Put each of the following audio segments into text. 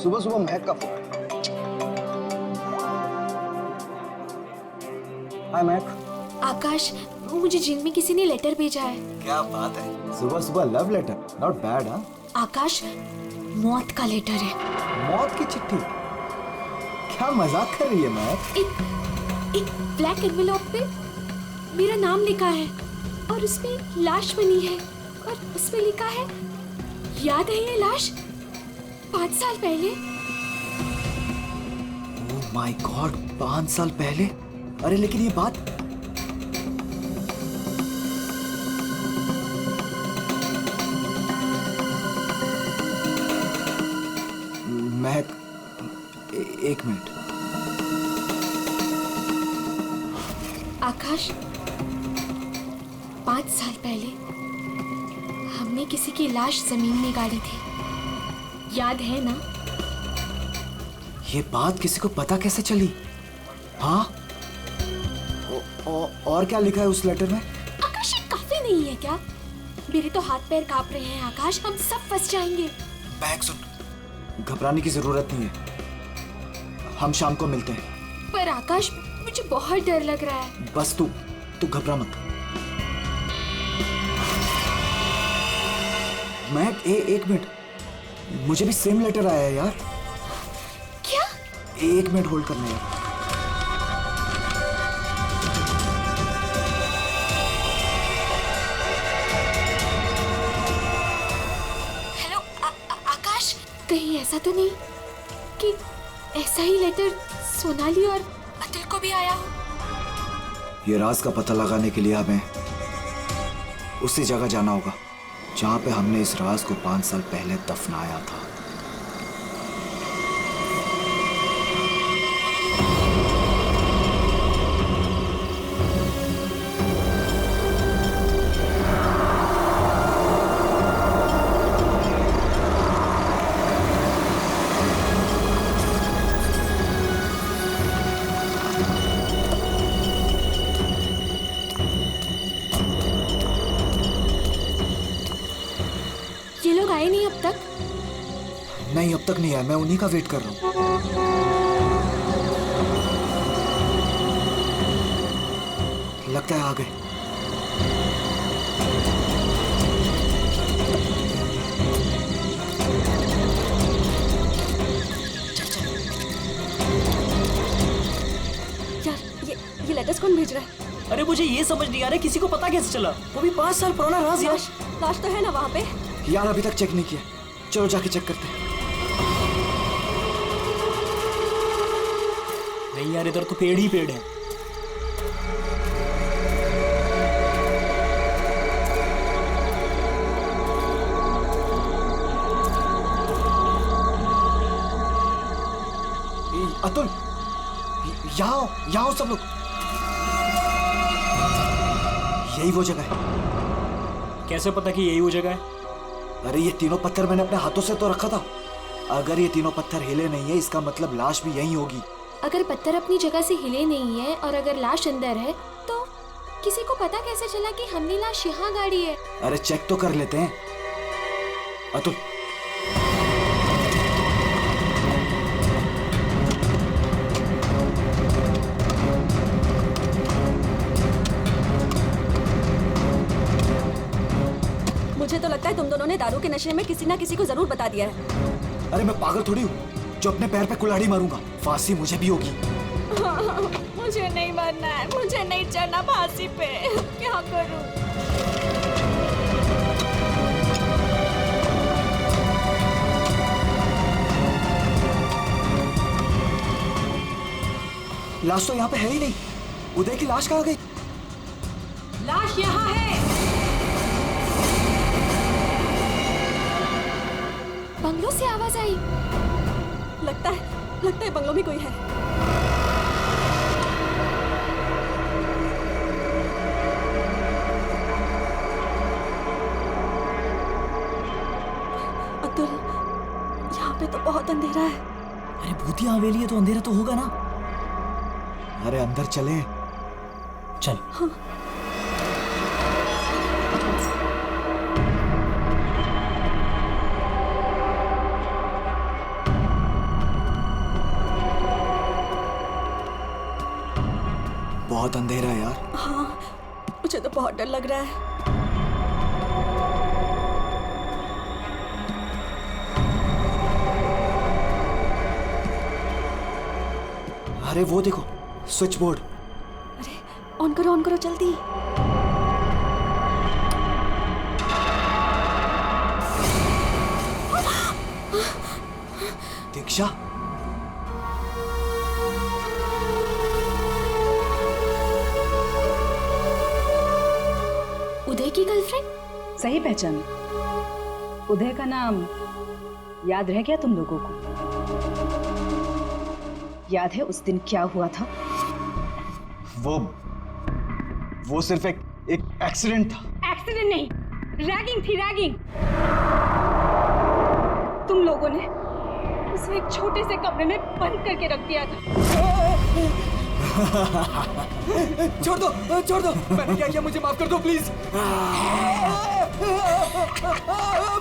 सुबह सुबह महक का फोन। हाय महक। आकाश, मुझे जिन में किसी ने लेटर भेजा है। क्या बात है, सुबह सुबह लव लेटर, नॉट बैड। हाँ आकाश, मौत का लेटर है। मौत की चिट्ठी? क्या मजाक कर रही है महक? एक ब्लैक एनवेलप पे मेरा नाम लिखा है और उसमें लाश बनी है और उसमें लिखा है, याद है ये लाश 5 साल पहले? ओह माय गॉड, 5 साल पहले? अरे लेकिन ये बात महक, एक मिनट। आकाश, 5 साल पहले हमने किसी की लाश जमीन में गाड़ी थी, याद है ना? ये बात किसी को पता कैसे चली? हाँ, और क्या लिखा है उस लेटर में? आकाश, ये काफी नहीं है क्या? मेरे तो हाथ पैर कांप रहे हैं आकाश, हम सब फंस जाएंगे। महक सुन, घबराने की जरूरत नहीं है, हम शाम को मिलते हैं। पर आकाश, मुझे बहुत डर लग रहा है। बस तू घबरा मत। महक, एक मिनट, मुझे भी सेम लेटर आया है यार। क्या? एक मिनट होल्ड करना यार। हेलो आकाश, कहीं ऐसा तो नहीं कि ऐसा ही लेटर सोनाली और अतुल को भी आया हो? ये राज का पता लगाने के लिए हमें उसी जगह जाना होगा जहां पे हमने इस राज को 5 साल पहले दफनाया था। ये लोग आए नहीं अब तक? नहीं, अब तक नहीं आया, मैं उन्हीं का वेट कर रहा हूं। लगता है आ गए। यार, ये लेटर्स कौन भेज रहा है? अरे मुझे ये समझ नहीं आ रहा किसी को पता कैसे चला, वो भी 5 साल पुराना राज यार। लाश तो है ना वहाँ पे? यार अभी तक चेक नहीं किया, चलो जाके चेक करते हैं। नहीं यार, इधर तो पेड़ ही पेड़ है। अतुल, यहाँ आओ सब लोग। यही वो जगह है। कैसे पता कि यही वो जगह है? अरे ये तीनों पत्थर मैंने अपने हाथों से तो रखा था। अगर ये तीनों पत्थर हिले नहीं है, इसका मतलब लाश भी यहीं होगी। अगर पत्थर अपनी जगह से हिले नहीं है और अगर लाश अंदर है, तो किसी को पता कैसे चला कि हमने लाश यहाँ गाड़ी है? अरे चेक तो कर लेते हैं। अतुल, मुझे तो लगता है तुम दोनों ने दारू के नशे में किसी ना किसी को जरूर बता दिया है। अरे मैं पागल थोड़ी हूँ जो अपने पैर पे कुल्हाड़ी मारूंगा। फांसी मुझे भी होगी। मुझे नहीं मरना है, मुझे नहीं चढ़ना फांसी पे। क्या करूं? लाश तो यहाँ पे है ही नहीं। उदय की लाश कहाँ गई? लाश यहाँ है। बंगलों से आवाज आई। लगता है बंगलों में कोई है। अतुल, यहाँ पे तो बहुत अंधेरा है। अरे भूतिया हवेली है तो अंधेरा तो होगा ना। अरे अंदर चले। चल। हाँ। बहुत अंधेरा है यार। हाँ, मुझे तो बहुत डर लग रहा है। अरे वो देखो, स्विच बोर्ड। अरे ऑन करो जल्दी। दीक्षा, उदय की गर्लफ्रेंड? सही पहचान। उदय का नाम याद रह गया तुम लोगों को? याद है उस दिन क्या हुआ था? वो सिर्फ एक एक्सीडेंट था। एक्सीडेंट नहीं, रैगिंग थी, रैगिंग। तुम लोगों ने उसे एक छोटे से कमरे में बंद करके रख दिया था। छोड़ दो, मैंने क्या किया, मुझे माफ कर दो प्लीज।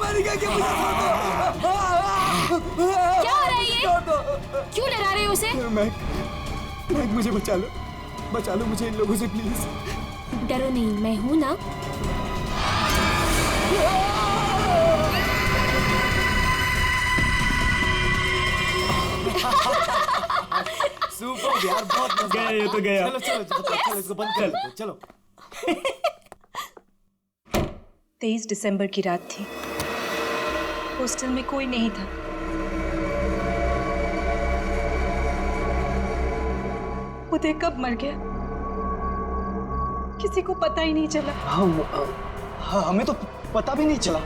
मैंने क्या किया, मुझे छोड़ दो। क्या हो रहा है ये? छोड़ दो। क्यों डरा रहे हो उसे? मैं मुझे बचा लो मुझे इन लोगों से प्लीज। डरो नहीं, मैं हूं ना। सुपर यार, बहुत मजा गया ये तो गया। चलो इसको बंद कर दो, चलो। 23 दिसंबर की रात थी। हॉस्टल में कोई नहीं था। उदय कब मर गया किसी को पता ही नहीं चला। हाँ, हमें तो पता भी नहीं चला।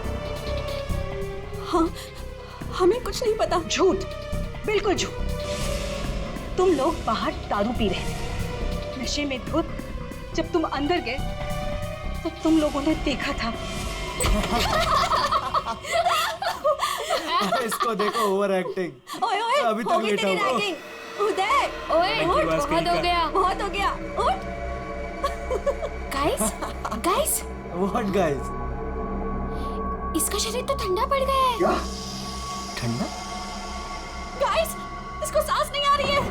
हाँ, हमें कुछ नहीं पता। झूठ, बिल्कुल झूठ। तुम लोग बाहर दारू पी रहे थे, नशे में धुत। जब तुम अंदर गए तो तुम लोगों ने देखा था। इसको देखो, ओवर एक्टिंग। ओए अभी तक होगी लेटा तेरी हुआ। रैगिंग। उदय, ओए, बहुत हो गया। उठ। Guys, what guys? इसका शरीर तो ठंडा पड़ गया है। क्या? ठंडा? गाइस, इसको सांस नहीं आ रही है।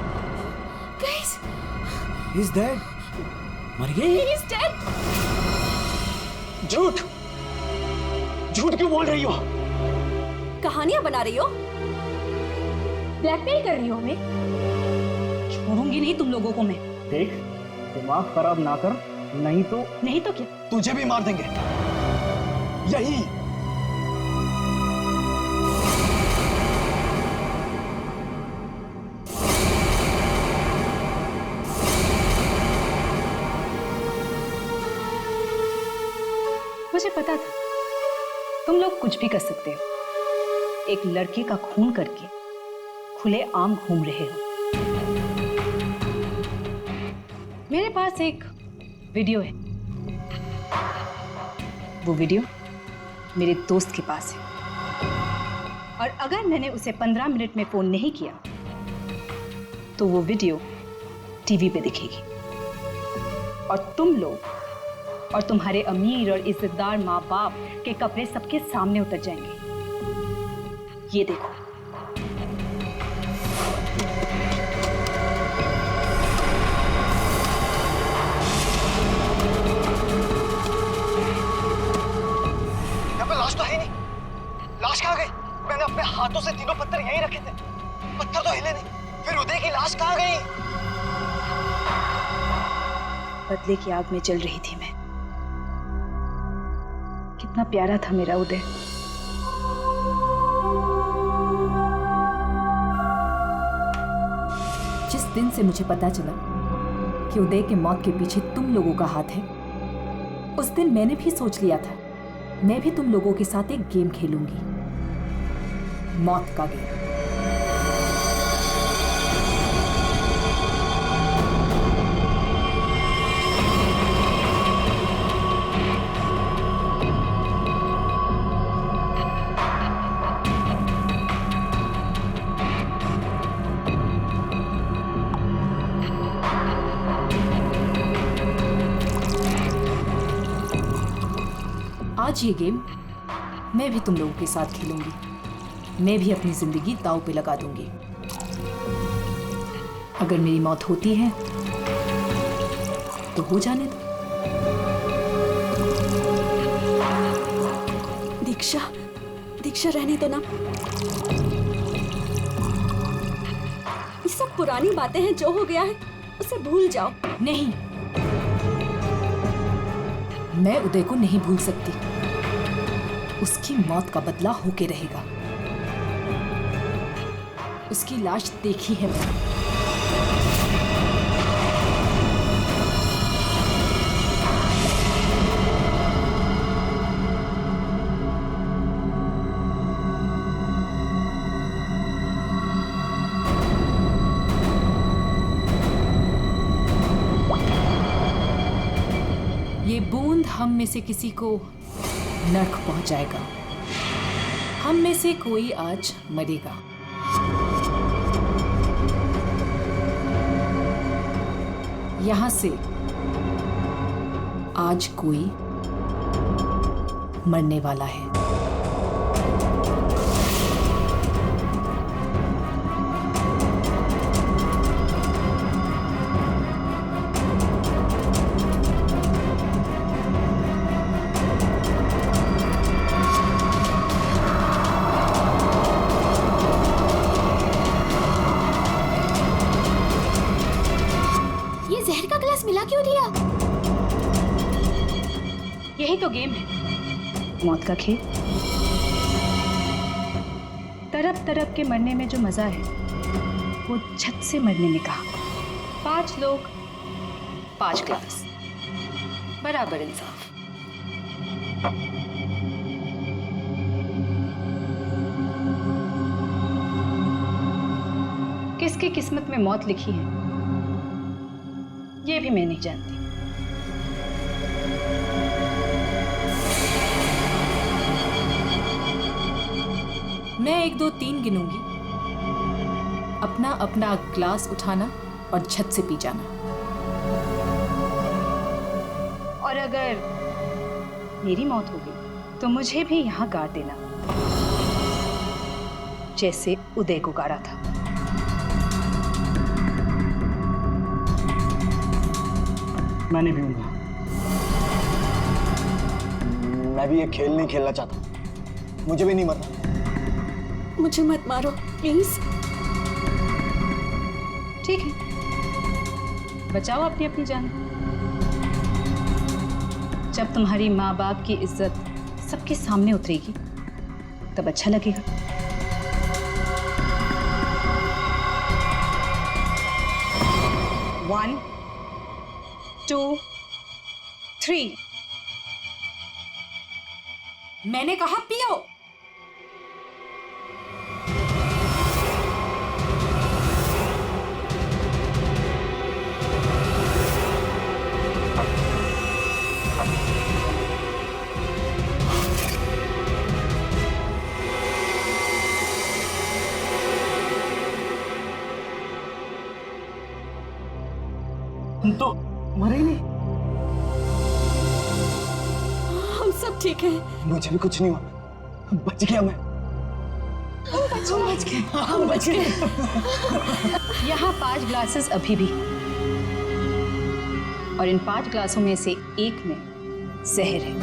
Guys, He's dead. मर गई? He is dead. झूठ क्यों बोल रही हो? कहानियां बना रही हो? ब्लैकमेल कर रही हो हमें? छोड़ूंगी नहीं तुम लोगों को मैं। देख, दिमाग खराब ना कर, नहीं तो क्या? तुझे भी मार देंगे। यही। मुझे पता था तुम लोग कुछ भी कर सकते हो। एक लड़के का खून करके खुले आम घूम रहे हो। मेरे पास एक वीडियो है। वो वीडियो मेरे दोस्त के पास है, और अगर मैंने उसे 15 मिनट में फोन नहीं किया तो वो वीडियो टीवी पे दिखेगी, और तुम लोग और तुम्हारे अमीर और इज्जतदार माँ बाप के कपड़े सबके सामने उतर जाएंगे। ये देखो। यहाँ पे लाश तो है नहीं। लाश कहाँ गई? मैंने अपने हाथों से तीनों पत्थर यहीं रखे थे, पत्थर तो हिले नहीं। फिर उदय की लाश कहाँ गई? बदले की आग में जल रही थी मैं। कितना प्यारा था मेरा उदय। जिस दिन से मुझे पता चला कि उदय के मौत के पीछे तुम लोगों का हाथ है, उस दिन मैंने भी सोच लिया था मैं भी तुम लोगों के साथ एक गेम खेलूंगी, मौत का गेम। आज ये गेम मैं भी तुम लोगों के साथ खेलूंगी। मैं भी अपनी जिंदगी दांव पे लगा दूंगी। अगर मेरी मौत होती है तो हो जाने दो। दीक्षा, दीक्षा रहने दो ना। ये सब पुरानी बातें हैं, जो हो गया है उसे भूल जाओ। नहीं, मैं उदय को नहीं भूल सकती। उसकी मौत का बदला होके रहेगा। उसकी लाश देखी है मैंने। ये बूंद हम में से किसी को नर्क पहुंचाएगा। हम में से कोई आज मरेगा। यहां से आज कोई मरने वाला है। ये जहर का गिलास मिला क्यों दिया? यही तो गेम है, मौत का खेल। तरफ तरफ के मरने में जो मजा है वो छत से मरने में कहा। 5 लोग 5 ग्लास, बराबर इंसाफ। किसकी किस्मत में मौत लिखी है ये भी मैं नहीं जानती। मैं 1 2 3 गिनूंगी। अपना अपना ग्लास उठाना और छत से पी जाना। और अगर मेरी मौत हो गई तो मुझे भी यहाँ गाड़ देना, जैसे उदय को गाड़ा था। मैं नहीं पीऊंगा। मैं भी ये खेल नहीं खेलना चाहता। मुझे भी नहीं मरना। मुझे मत मारो प्लीज। ठीक है, बचाओ अपनी अपनी जान। जब तुम्हारी माँ बाप की इज्जत सबके सामने उतरेगी तब अच्छा लगेगा। One, 2, 3। मैंने कहा पियो। हम तो मरे ही नहीं। हम सब ठीक है। मुझे भी कुछ नहीं हुआ, बच गया मैं। हम बच गए। यहाँ 5 ग्लासेस अभी भी, और इन 5 ग्लासों में से एक में जहर है।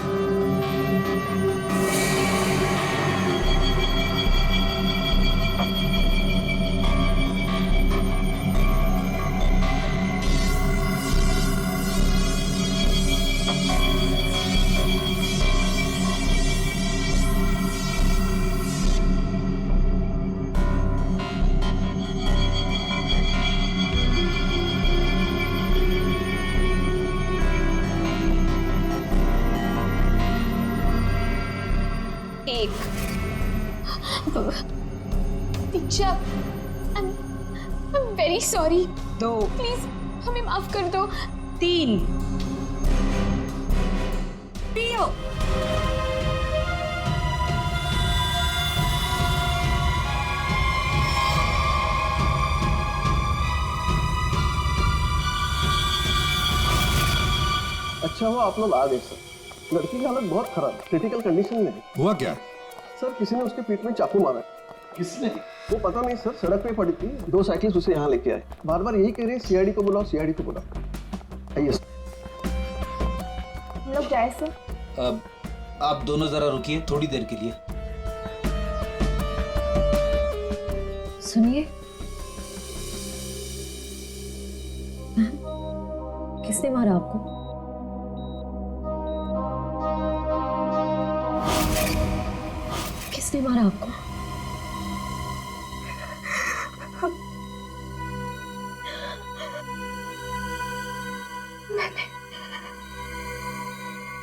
दीक्षा, I'm very sorry। 2, प्लीज हमें माफ कर दो। 3। पियो। अच्छा हुआ आप लोग आ गए सर। लड़की की हालत बहुत खराब, क्रिटिकल कंडीशन में है। हुआ क्या? सर किसी ने उसके पीठ में चाकू मारा। किसने? वो पता नहीं सर, सड़क पे पड़ी थी। 2 साइकिल्स उसे यहाँ लेके आए। बार बार यही कह रहे हैं सीआईडी को बुलाओ, सीआईडी को बुलाओ। आइए सर। हम लोग जाए सर? अब आप दोनों जरा रुकिए थोड़ी देर के लिए। सुनिए, किसने मारा आपको? किसने मारा आपको?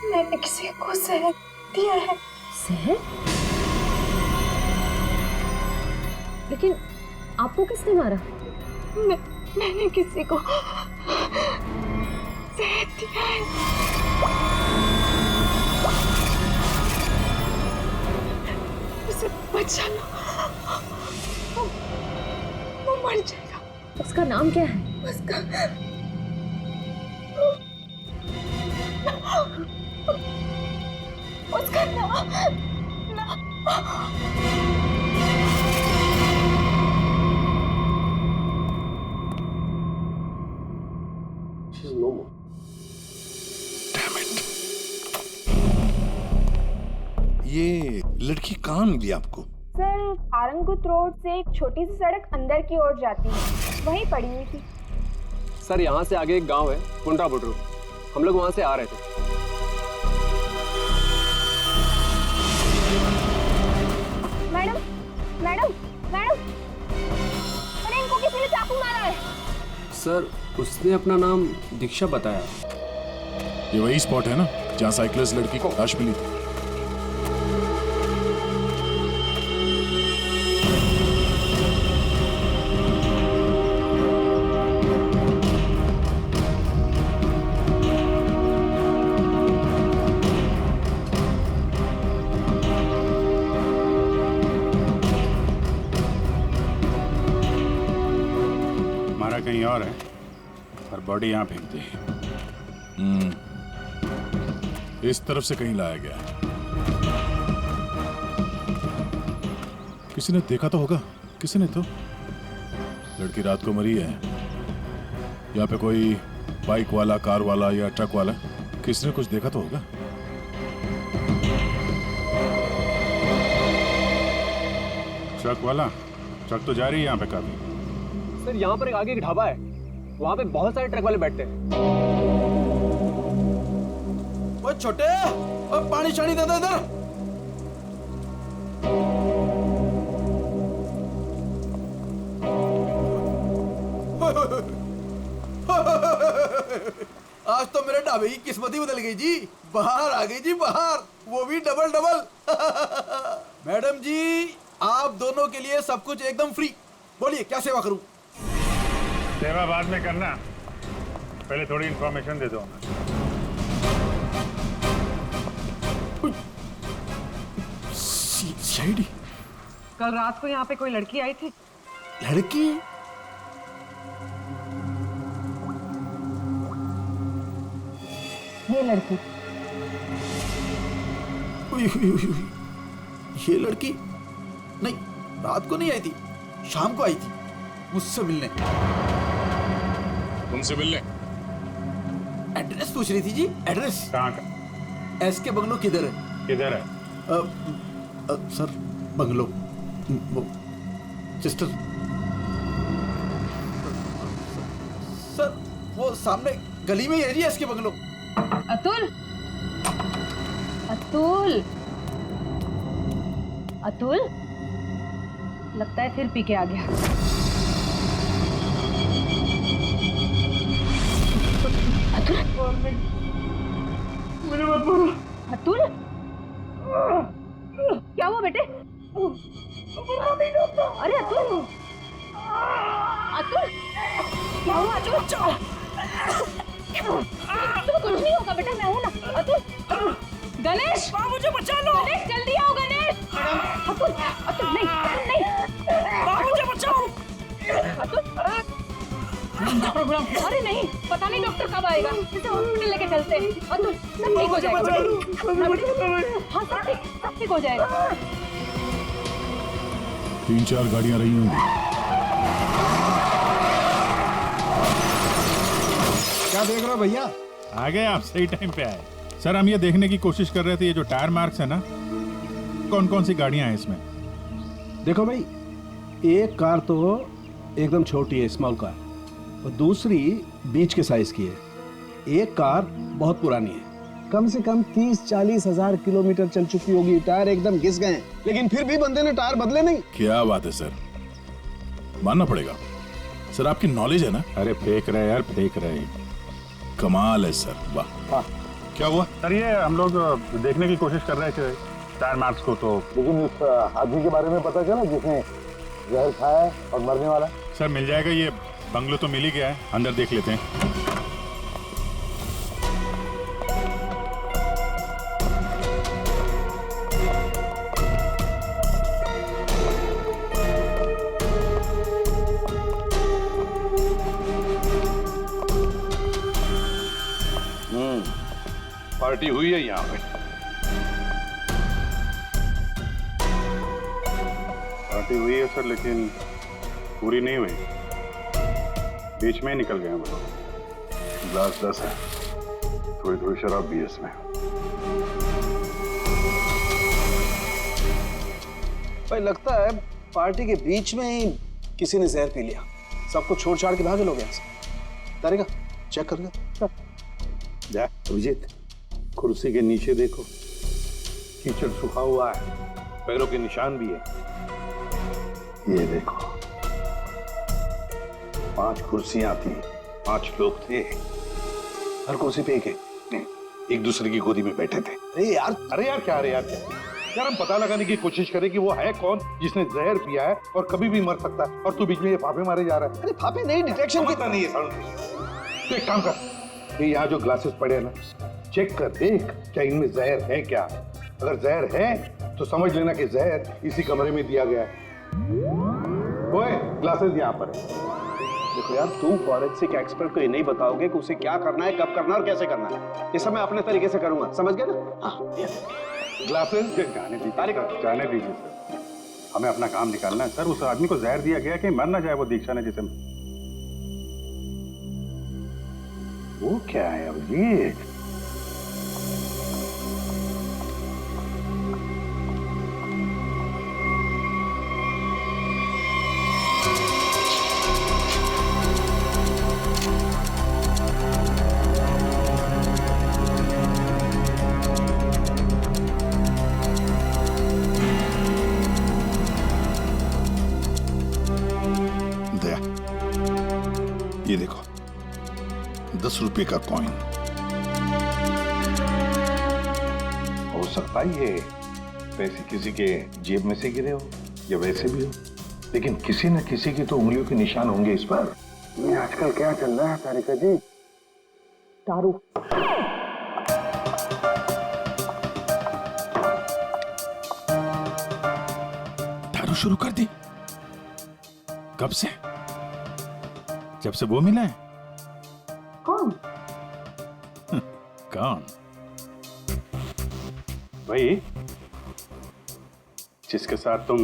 मैंने किसी को जहर दिया है। जहर? लेकिन आपको किसने मारा? मैंने किसी को जहर दिया है। उसे बचा लो, वो मर जाएगा। उसका नाम क्या है? उसका नाम No more. ये लड़की कहाँ मिली आपको? सर, आरंगुत रोड से एक छोटी सी सड़क अंदर की ओर जाती है, वहीं पड़ी हुई थी। सर यहाँ से आगे एक गांव है पुंडरा बुटरू, हम लोग वहां से आ रहे थे। मैडम मैडम मैडम, अरे इनको किसी ने चाकू मारा है। सर उसने अपना नाम दीक्षा बताया। ये वही स्पॉट है ना जहाँ साइकिलिस्ट लड़की को लाश मिली थी? हमारा कहीं और है और बॉडी यहाँ फेंक दी। इस तरफ से कहीं लाया गया है। किसी ने देखा तो होगा, किसी ने तो। लड़की रात को मरी है। यहाँ पे कोई बाइक वाला, कार वाला या ट्रक वाला, किसी ने कुछ देखा तो होगा। ट्रक वाला? ट्रक तो जा रही है यहाँ पे काफी। सर यहाँ पर एक आगे एक ढाबा है, वहाँ पे बहुत सारे ट्रक वाले बैठते हैं। वो छोटे, और पानी शानी दे दो इधर। आज तो मेरे ढाबे की किस्मत ही बदल गई जी। बाहर आ गई जी, बाहर, वो भी डबल डबल। मैडम जी, आप दोनों के लिए सब कुछ एकदम फ्री। बोलिए क्या सेवा करूं? सेवा बाद में करना, पहले थोड़ी इंफॉर्मेशन दे दो। सीआईडी? कल रात को यहाँ पे कोई लड़की आई थी। लड़की? ये लड़की। ये लड़की? नहीं, रात को नहीं आई थी, शाम को आई थी मुझसे मिलने। तुमसे मिलने? एड्रेस पूछ रही थी जी, एड्रेस। कहाँ का? एसके बंगलो किधर है? किधर है? सर बंगलो, वो सिस्टर। सर वो सामने गली में ही है जी एसके बंगलो। अतुल, अतुल, अतुल, लगता है फिर पी के आ गया। अतुल, मुझे मत मारो। अतुल, क्या हुआ बेटे? अरे अतुल, अतुल, क्या हुआ अतुल? तो कुछ नहीं होगा बेटा, मैं हूं ना। अतुल, गणेश, मुझे बचा लो। गणेश जल्दी आओ गणेश। अतुल, अतुल नहीं, अतुल नहीं, मुझे बचाओ। अतुल, अरे नहीं, पता नहीं डॉक्टर कब आएगा, इसे हॉस्पिटल लेके चलते हैं। अतुल, सब ठीक हो जाएगा। हाँ सब ठीक हो जाएगा। 3-4 गाड़ियां रही होंगी। क्या देख रहे हो भैया? आ गए आप, सही टाइम पे आए। सर हम ये देखने की कोशिश कर रहे थे ये जो टायर मार्क्स है ना, कौन कौन सी गाड़ियां हैं इसमें। देखो भाई, एक कार तो एकदम छोटी है, स्मॉल कार, और दूसरी बीच के साइज की है। एक कार बहुत पुरानी है, कम से कम 30-40 हजार किलोमीटर चल चुकी होगी, टायर एकदम घिस गए हैं, लेकिन फिर भी बंदे ने टायर बदले नहीं। क्या बात है सर, मानना पड़ेगा सर, आपकी नॉलेज है ना। अरे फेंक रहे यार, फेंक रहे, कमाल है सर, वाह। हाँ। क्या हुआ सर? ये हम लोग देखने की कोशिश कर रहे थे टायर मार्क्स को, तो लेकिन इस आदमी के बारे में पता चला जिसने जहर खाया और मरने वाला? सर मिल जाएगा, ये बंगलो तो मिल ही गया है, अंदर देख लेते हैं। पार्टी हुई है यहाँ पे। पार्टी हुई है सर, लेकिन पूरी नहीं हुई, बीच में ही निकल गए वो लोग। ग्लास 10 है, थोड़ी थोड़ी शराब भी है इसमें। भाई लगता है पार्टी के बीच में ही किसी ने जहर पी लिया, सबको छोड़ छाड़ के भागे लोग यहाँ से। तारिका चेक कर ले। जा अभिजीत, कुर्सी के नीचे देखो, कीचड़ सूखा हुआ है, पैरों के निशान भी है। ये देखो, 5 कुर्सियां थी, 5 लोग थे, हर कुर्सी पे एक दूसरे की गोदी में बैठे थे। अरे यार क्या यार, हम पता लगाने की कोशिश करें कि वो है कौन जिसने जहर पिया है और कभी भी मर सकता है, और तू बीच में ये फाफे मारे जा रहा है। अरे फाफे नहीं, डिटेक्शन की नहीं है। तो एक काम कर, ये यहाँ जो ग्लासेस पड़े हैं ना, चेक कर देख क्या इनमें जहर है क्या। अगर जहर है तो समझ लेना कि जहर इसी कमरे में दिया गया है। ओए, ग्लासेस यहाँ पर है। देखो यार, तू फॉरेंसिक एक्सपर्ट को ये नहीं बताओगे कि उसे क्या करना है, कब करना है और कैसे करना है। ये सब मैं अपने तरीके से करूंगा, समझ गए ना? हाँ, ग्लासेस जाने दीजिए सर, हमें अपना काम निकालना है। सर उस आदमी को जहर दिया गया कि मर ना जाए वो दीक्षा ने जिसे। वो क्या है अभिजीत? ये देखो, 10 रुपए का कॉइन। हो सकता है ये पैसे किसी के जेब में से गिरे हो या वैसे भी हो, लेकिन किसी न किसी की तो उंगलियों के निशान होंगे इस पर। ये आजकल क्या चल रहा है तारिका जी? दारू। दारू शुरू कर दी? कब से? जब से वो मिला है? कौन? कौन? भाई जिसके साथ तुम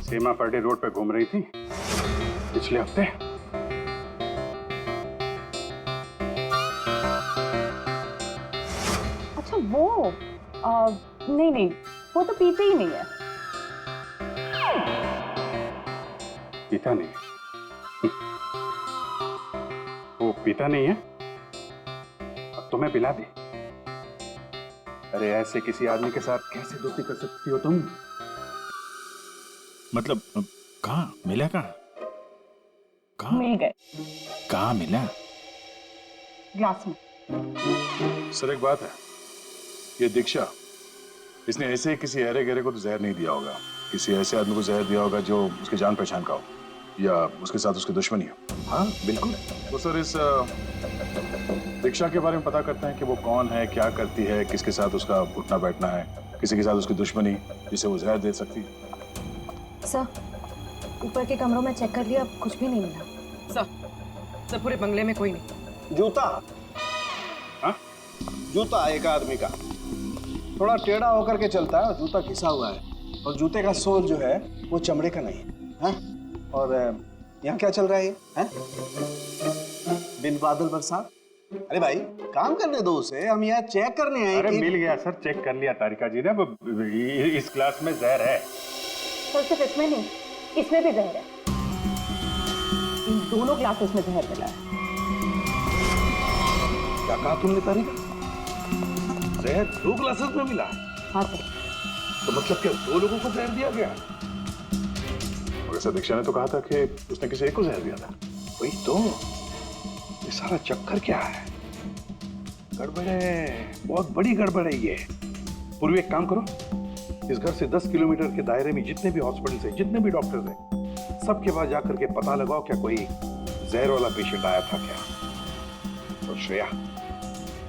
सीमा पर्डे रोड पे घूम रही थी पिछले हफ्ते। अच्छा वो नहीं, वो तो पीते ही नहीं है। पीता नहीं? वो पीता नहीं है? अब तुम्हें पिला दे। अरे ऐसे किसी आदमी के साथ कैसे दोस्ती कर सकती हो तुम? मतलब कहाँ मिला? कहाँ मिल गए? कहाँ मिला? ग्लास में। सर एक बात है, ये दीक्षा, इसने ऐसे ही किसी अरे गहरे को तो जहर नहीं दिया होगा, किसी ऐसे आदमी को जहर दिया होगा जो उसके जान पहचान का हो या उसके साथ उसकी दुश्मनी हो। हाँ बिल्कुल। तो सर इस दीक्षा के बारे में पता करते हैं कि वो कौन है, क्या करती है, किसके साथ उसका उठना बैठना है, किसी के साथ उसकी दुश्मनी जिसे वो जहर दे सकती है। सर ऊपर के कमरों में चेक कर लिया, कुछ भी नहीं मिला। सर पूरे बंगले में कोई नहीं। जूता? हाँ? जूता एक आदमी का थोड़ा टेढ़ा होकर के चलता है और जूता घिसा हुआ है, और जूते का सोल जो है वो चमड़े का नहीं है। हाँ? और यहाँ क्या चल रहा है ये? बिन बादल बरसात, अरे भाई काम करने दो उसे, हम यहाँ चेक करने आए अरे कि... मिल गया सर, चेक कर लिया तारिका जी ने। इस क्लास में जहर है। सर सिर्फ इसमें नहीं, इसमें भी जहर है। इन दोनों क्लासेस में जहर मिला है। क्या कहा तुमने तारिका? जहर 2 क्लासेस में मिला? हाँ सर। तो मतलब क्या 2 लोगों को जहर दिया गया? प्रोफेसर दीक्षा ने तो कहा था कि उसने किसी एक को जहर दिया था। वही तो, ये सारा चक्कर क्या है? गड़बड़ है, बहुत बड़ी गड़बड़ है ये। पूर्वी एक काम करो, इस घर से 10 किलोमीटर के दायरे में जितने भी हॉस्पिटल्स हैं, जितने भी डॉक्टर्स हैं, सबके पास जाकर के पता लगाओ क्या कोई जहर वाला पेशेंट आया था क्या। और श्रेया,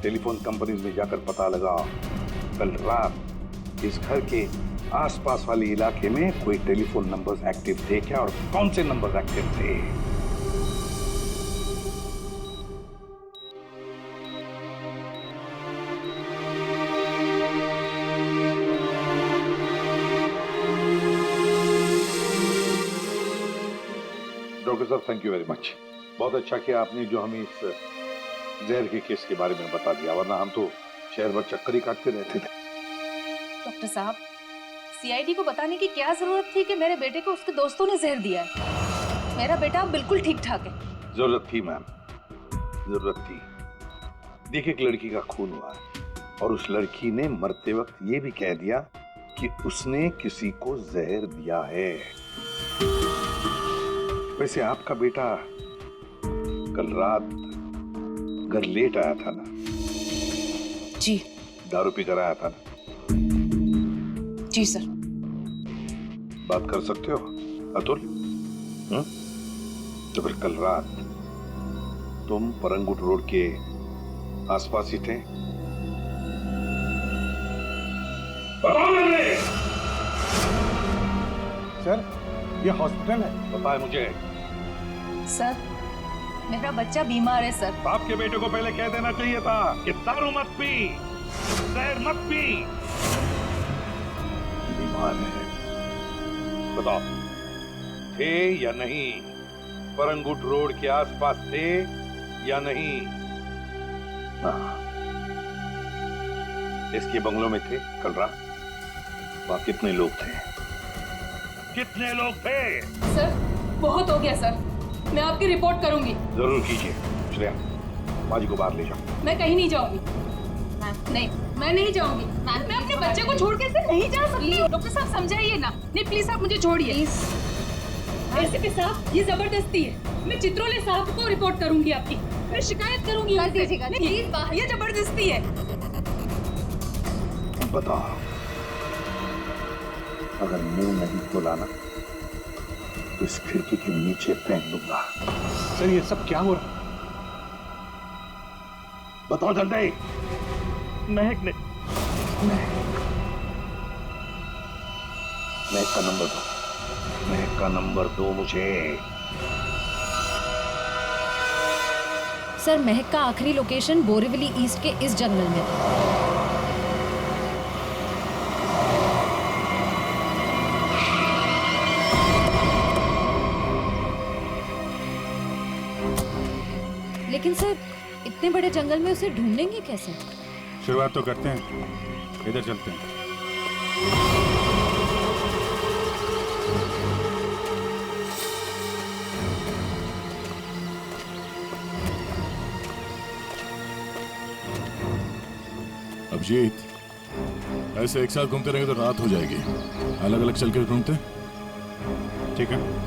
टेलीफोन कंपनीज में जाकर पता लगाओ कल रात इस घर के आसपास वाले इलाके में कोई टेलीफोन नंबर्स एक्टिव थे क्या और कौन से नंबर्स एक्टिव थे। डॉक्टर साहब, थैंक यू वेरी मच। बहुत अच्छा किया आपने जो हमें इस जहर के केस के बारे में बता दिया, वरना हम तो शहर भर चक्कर ही काटते रहते थे। डॉक्टर साहब, सीआईडी को बताने की क्या जरूरत थी कि मेरे बेटे को उसके दोस्तों ने जहर दिया है। मेरा बेटा बिल्कुल ठीक ठाक है। जरूरत थी मैम, जरूरत थी। देखिए, एक लड़की का खून हुआ है और उस लड़की ने मरते वक्त ये भी कह दिया कि उसने किसी को जहर दिया है। वैसे आपका बेटा कल रात घर लेट आया था ना? जी। दारू पीकर आया था ना? जी सर। बात कर सकते हो अतुल? तो फिर कल रात तुम परंगुट रोड के आसपास ही थे? बताओ मुझे। सर, ये हॉस्पिटल है। पता है मुझे। सर, मेरा बच्चा बीमार है सर। बाप के बेटे को पहले कह देना चाहिए था कि दारू मत पी, जहर मत पी। बीमार है। बताओ, थे या नहीं? परंगुट रोड के आसपास थे या नहीं? हाँ, इसके बंगलों में थे कल रात। वहां कितने लोग थे? कितने लोग थे? सर, बहुत हो गया सर। मैं आपकी रिपोर्ट करूंगी। जरूर कीजिए। श्रेया, बाजी को बाहर ले जाओ। मैं कहीं नहीं जाऊंगी। नहीं, मैं नहीं जाऊंगी। मैं अपने बच्चे को छोड़ के ऐसे नहीं जा सकती। डॉक्टर साहब समझाइए ना। नहीं प्लीज, आप मुझे छोड़िए। एसीपी साहब, ये जबरदस्ती है। मैं चित्रोले साहब को रिपोर्ट करूंगी आपकी। मैं शिकायत करूंगी। कर दीजिएगा। प्लीज, ये जबरदस्ती है। बताओ, अगर मुंह नहीं खोलाना तो इस खिड़की के नीचे फेंक दूंगा। सर, ये सब क्या हो रहा? बताओ जल्दी। महक ने। महक का नंबर दो। महक का नंबर दो मुझे। सर, महक का आखिरी लोकेशन बोरीवली ईस्ट के इस जंगल में है। लेकिन सर, इतने बड़े जंगल में उसे ढूंढेंगे कैसे? शुरुआत तो करते हैं। इधर चलते हैं। अभिजीत, ऐसे एक साथ घूमते रहेंगे तो रात हो जाएगी। अलग अलग चल के ढूंढते। ठीक है।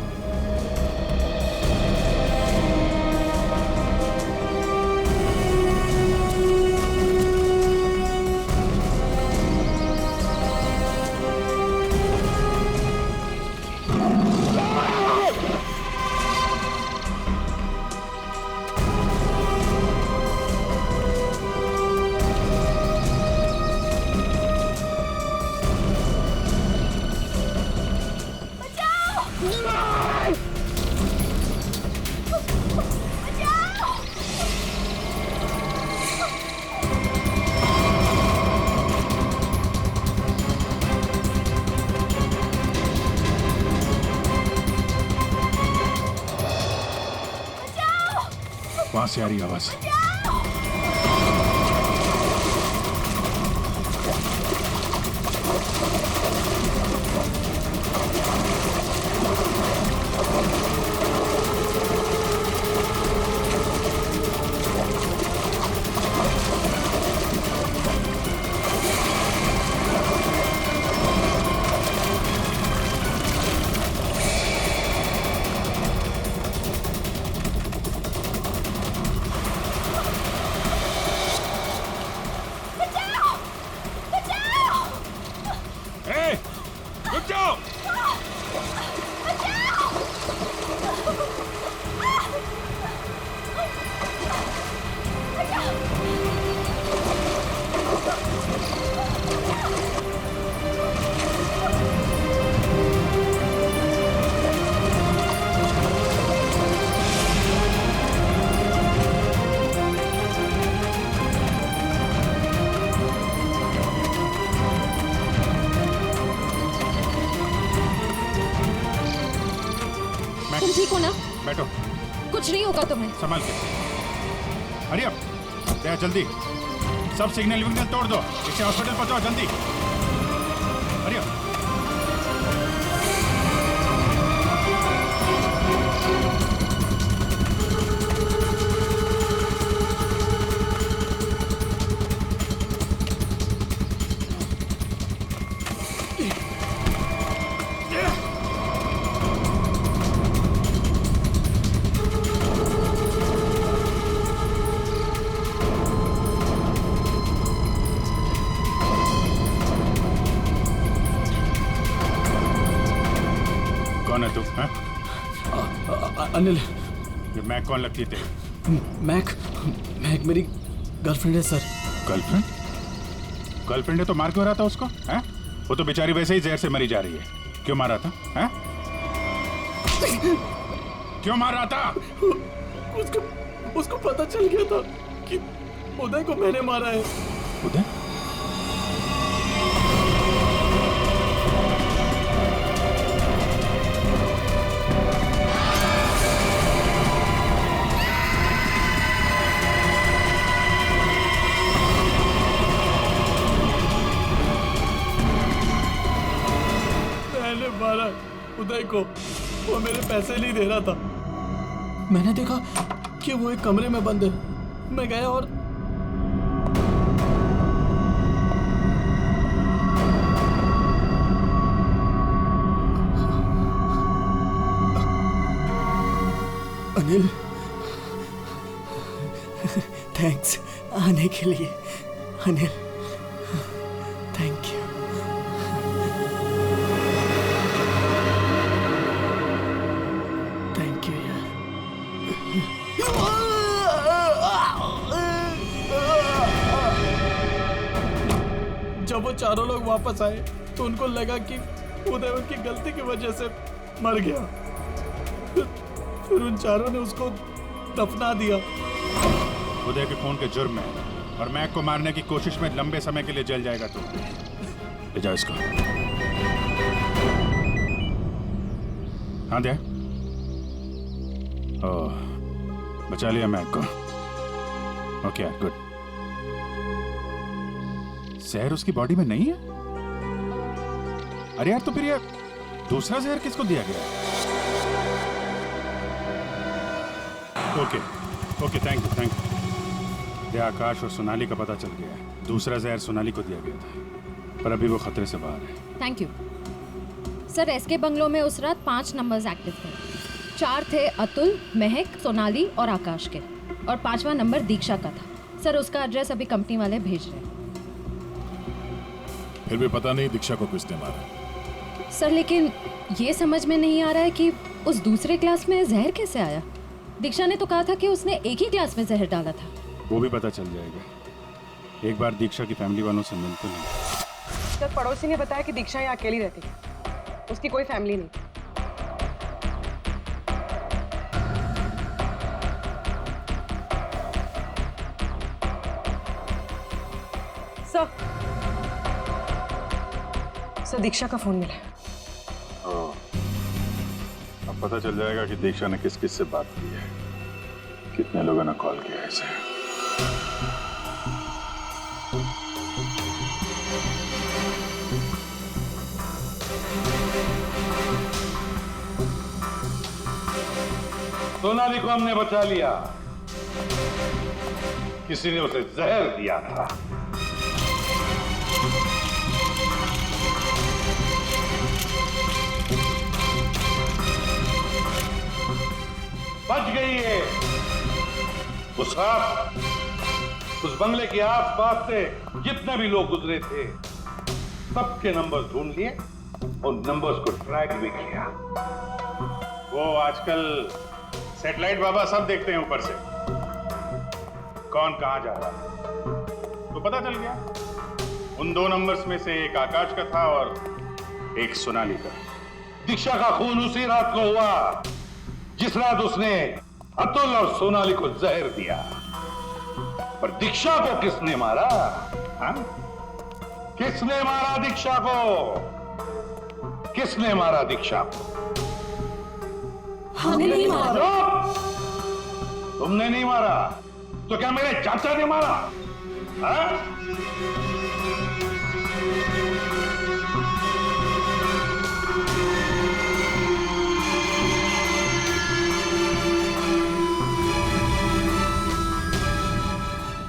वहां से आ रही आवाज। देखो ना, बैठो, कुछ नहीं होगा तुम्हें। संभाल के। हरी अप, दया जल्दी, सब सिग्नल विग्नल तोड़ दो, इसे हॉस्पिटल पहुंचाओ जल्दी। Hurry up. कौन है तू? अनिल। ये मैक कौन लगती है तेरी? मैक मेरी गर्लफ्रेंड है सर। गर्लफ्रेंड? गर्लफ्रेंड है तो मार क्यों रहा था उसको? हैं? वो तो बेचारी वैसे ही जहर से मरी जा रही है। क्यों मार रहा था? हैं? क्यों मार रहा था? उसको पता चल गया था कि उदय को मैंने मारा है। उदय? मारा उदय को, वो मेरे पैसे नहीं दे रहा था। मैंने देखा कि वो एक कमरे में बंद है। मैं गया और अनिल, थैंक्स आने के लिए। Anil, thank you. जब वो चारों लोग वापस आए तो उनको लगा कि उदय उनकी गलती की वजह से मर गया। फिर उन चारों ने उसको दफना दिया। उदय के खून के जुर्म में और मैक को मारने की कोशिश में लंबे समय के लिए जेल जाएगा तू। ले जाओ इसको। हाँ दे। ओह, बचा लिया मैक को। ओके यार, गुड। जहर उसकी बॉडी में नहीं है? अरे यार, तो फिर यार दूसरा जहर किसको दिया गया? Okay okay, thank you thank you. ये आकाश और सोनाली का पता चल गया है। दूसरा जहर सोनाली को दिया गया था, पर अभी वो खतरे से बाहर है। Thank you sir. SK bungalow में उस रात 5 नंबर्स एक्टिव थे। 4 थे अतुल, महक, सोनाली और आकाश के, और 5वां नंबर दीक्षा का था। सर उसका एड्रेस अभी कंपनी वाले भेज रहे हैं। फिर भी पता नहीं दीक्षा को किसने मारा। सर लेकिन ये समझ में नहीं आ रहा है कि उस दूसरे क्लास में जहर कैसे आया। दीक्षा ने तो कहा था कि उसने एक ही क्लास में जहर डाला था। वो भी पता चल जाएगा। एक बार दीक्षा की फैमिली वालों से मिलते नहीं। सर पड़ोसी ने बताया कि दीक्षा यहाँ अकेली रहती है, उसकी कोई फैमिली नहीं। सर दीक्षा का फोन मिला। अब पता चल जाएगा कि दीक्षा ने किस किस से बात की है, कितने लोगों ने कॉल किया है इसे। सोनाली को हमने बचा लिया। किसी ने उसे जहर दिया था। बच गई है। उस रात उस बंगले के आसपास से जितने भी लोग गुजरे थे सबके नंबर ढूंढ लिए और नंबर्स को ट्रैक भी किया। वो आजकल सैटेलाइट बाबा सब देखते हैं ऊपर से, कौन कहां जा रहा है। तो पता चल गया उन 2 नंबर्स में से एक आकाश का था और एक सोनाली का। दीक्षा का खून उसी रात को हुआ जिस रात उसने अतुल और सोनाली को जहर दिया। पर दीक्षा को किसने मारा? हाँ? किसने मारा दीक्षा को? किसने मारा दीक्षा को? हमने नहीं मारा। तुमने नहीं मारा तो क्या मेरे चाचा ने मारा? हाँ?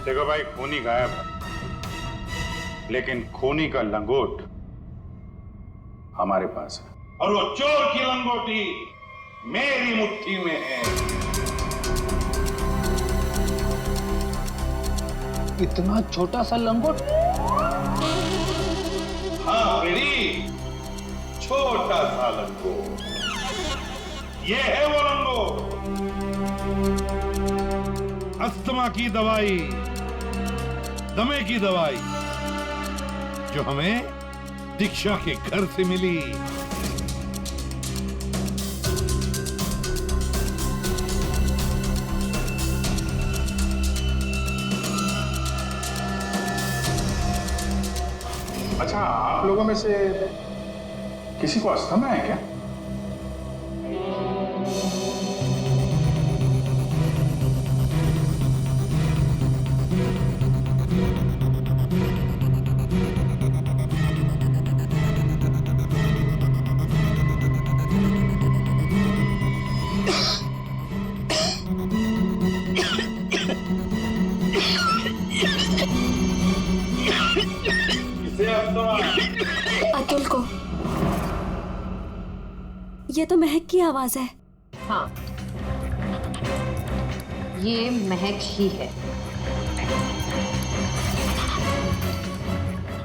देखो भाई, खूनी गायब है, लेकिन खूनी का लंगोट हमारे पास है, और वो चोर की लंगोटी मेरी मुट्ठी में है। इतना छोटा सा लंगोट? हाँ बेड़ी, छोटा सा लंगोट। ये है वो लंगोट। अस्थमा की दवाई, दमे की दवाई, जो हमें दीक्षा के घर से मिली। अच्छा, आप लोगों में से किसी को अस्थमा है क्या? अतुल को। ये तो महक की आवाज है। हाँ, ये महक ही है।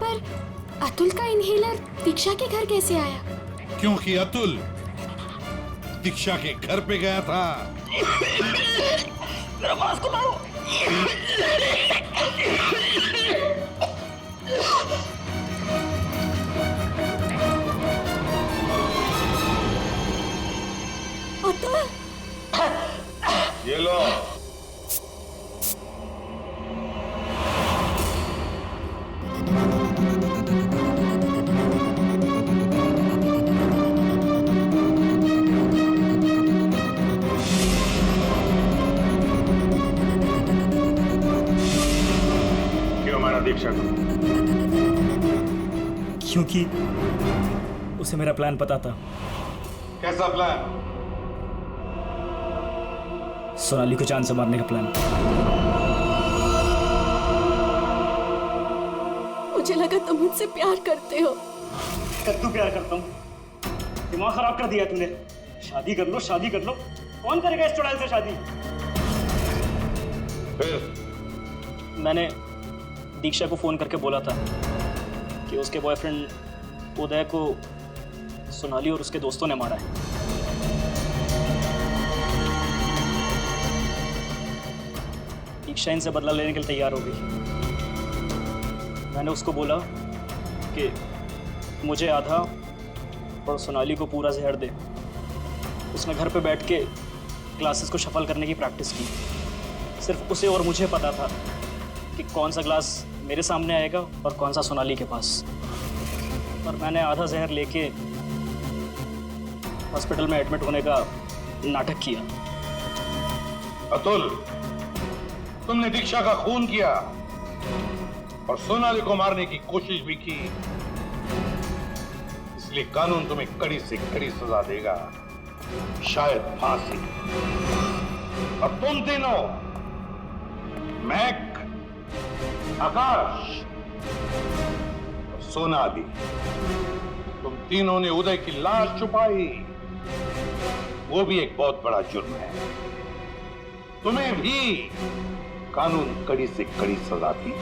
पर अतुल का इनहेलर दीक्षा के घर कैसे आया? क्योंकि अतुल दीक्षा के घर पे गया था। को मारो। ये लो। क्यों मारा दीक्षा को? क्योंकि उसे मेरा प्लान पता था। कैसा प्लान? सोनाली को जान से मारने का प्लान। मुझे लगा तुम मुझसे प्यार करते हो। कद्दू प्यार करता हूँ? दिमाग खराब कर दिया तूने। शादी कर लो, शादी कर लो। कौन करेगा इस चुड़ैल से शादी? फिर मैंने दीक्षा को फोन करके बोला था कि उसके बॉयफ्रेंड उदय को सोनाली और उसके दोस्तों ने मारा है। दीक्षा इनसे बदला लेने के लिए तैयार हो गई। मैंने उसको बोला कि मुझे आधा और सोनाली को पूरा जहर दे। उसने घर पे बैठ के ग्लासेस को शफल करने की प्रैक्टिस की। सिर्फ उसे और मुझे पता था कि कौन सा ग्लास मेरे सामने आएगा और कौन सा सोनाली के पास। और मैंने आधा जहर लेके हॉस्पिटल में एडमिट होने का नाटक किया। अतुल, तुमने दीक्षा का खून किया और सोनाली को मारने की कोशिश भी की, इसलिए कानून तुम्हें कड़ी से कड़ी सजा देगा, शायद फांसी। अब तुम तीनों, महक, आकाश और सोनाली, तुम तीनों ने उदय की लाश छुपाई। वो भी एक बहुत बड़ा जुर्म है। तुम्हें भी कानून कड़ी से कड़ी सजा दी।